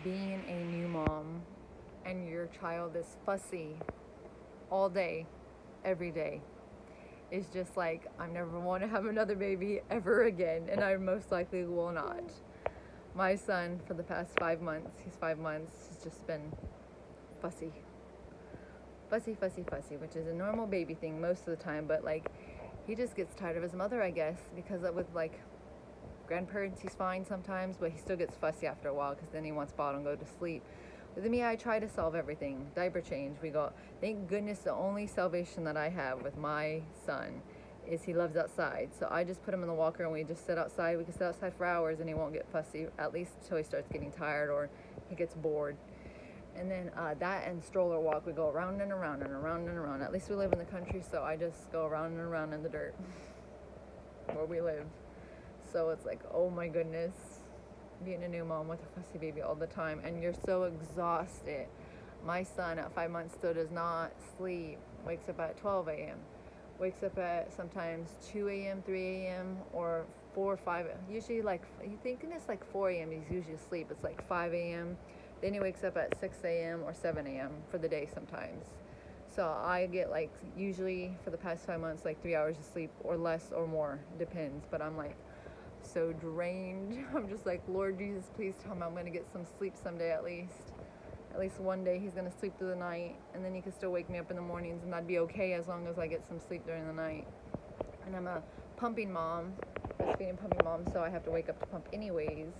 being a new mom and your child is fussy all day, every day, is just like, I never want to have another baby ever again, and I most likely will not. My son, for the past 5 months, he's 5 months, he's just been fussy. Fussy, fussy, fussy, which is a normal baby thing most of the time, but like, he just gets tired of his mother, I guess, because with like grandparents, he's fine sometimes, but he still gets fussy after a while because then he wants bottle and go to sleep. With me, I try to solve everything. Diaper change, we go. Thank goodness the only salvation that I have with my son is he loves outside. So I just put him in the walker and we just sit outside. We can sit outside for hours and he won't get fussy, at least until he starts getting tired or he gets bored. And then that and stroller walk, we go around and around and around and around. At least we live in the country, so I just go around and around in the dirt where we live. So it's like, oh my goodness, being a new mom with a fussy baby all the time, and you're so exhausted. My son at 5 months still does not sleep, wakes up at 12 a.m., wakes up at sometimes 2 a.m., 3 a.m., or 4 or 5, usually like, you thinking it's like 4 a.m. he's usually asleep, it's like 5 a.m., then he wakes up at 6 a.m. or 7 a.m. for the day sometimes. So I get like, usually for the past 5 months, like 3 hours of sleep or less or more, depends, but I'm like, so drained. I'm just like, Lord Jesus, please tell me I'm going to get some sleep someday at least one day he's going to sleep through the night, and then he can still wake me up in the mornings, and that'd be okay as long as I get some sleep during the night. And I'm a pumping mom, breastfeeding pumping mom, so I have to wake up to pump anyways.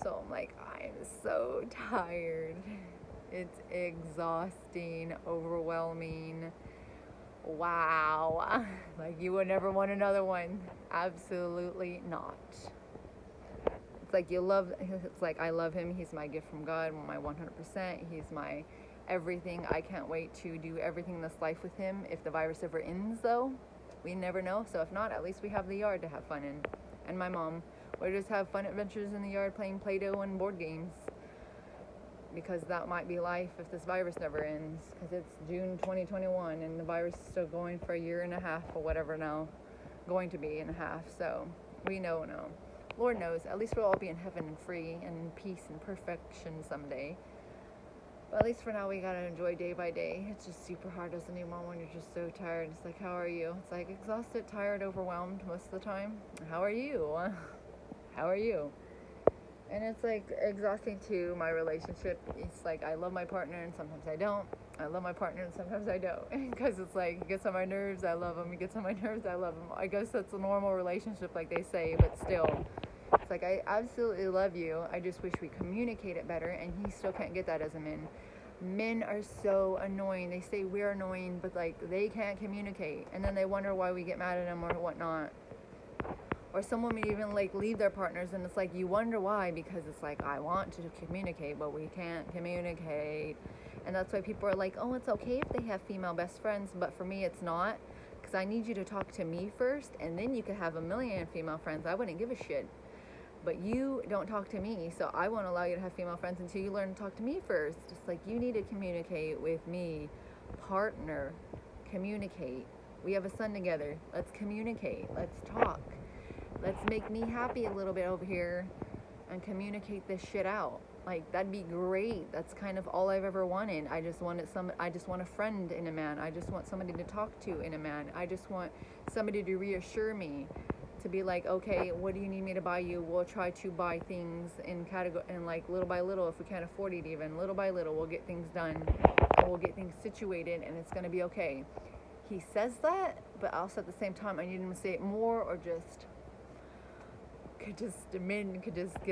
So I'm like, I'm so tired. It's exhausting, overwhelming. Wow. Like, you would never want another one. Absolutely not. It's like it's like I love him. He's my gift from God, my 100%. He's my everything. I can't wait to do everything in this life with him. If the virus ever ends, though, we never know. So if not, at least we have the yard to have fun in. And my mom. We just have fun adventures in the yard playing Play-Doh and board games. Because that might be life if this virus never ends, because it's June 2021 and the virus is still going for a year and a half or whatever now, going to be in a half. So we know now. Lord knows, at least we'll all be in heaven and free and in peace and perfection someday. But at least for now, we gotta enjoy day by day. It's just super hard as a new mom when you're just so tired. It's like, how are you? It's like exhausted, tired, overwhelmed most of the time. How are you? How are you? And it's like exhausting too, my relationship. It's like I love my partner and sometimes I don't. I love my partner and sometimes I don't. Because it's like, he gets on my nerves, I love him. He gets on my nerves, I love him. I guess that's a normal relationship, like they say, but still. It's like, I absolutely love you. I just wish we communicated better, and he still can't get that as a man. Men are so annoying. They say we're annoying, but like, they can't communicate. And then they wonder why we get mad at them or whatnot. Or some women even like leave their partners, and it's like, you wonder why, because it's like, I want to communicate, but we can't communicate. And that's why people are like, oh, it's okay if they have female best friends, but for me it's not, because I need you to talk to me first, and then you could have a million female friends. I wouldn't give a shit. But you don't talk to me, so I won't allow you to have female friends until you learn to talk to me first. Just like, you need to communicate with me. Partner, communicate. We have a son together. Let's communicate. Let's talk. Let's make me happy a little bit over here and communicate this shit out. Like, that'd be great. That's kind of all I've ever wanted. I just want a friend in a man. I just want somebody to talk to in a man. I just want somebody to reassure me, to be like, okay, what do you need me to buy you? We'll try to buy things in category, and like little by little, if we can't afford it, even little by little, we'll get things done and we'll get things situated, and it's gonna be okay. He says that, but also at the same time, I need him to say it more, or men could just get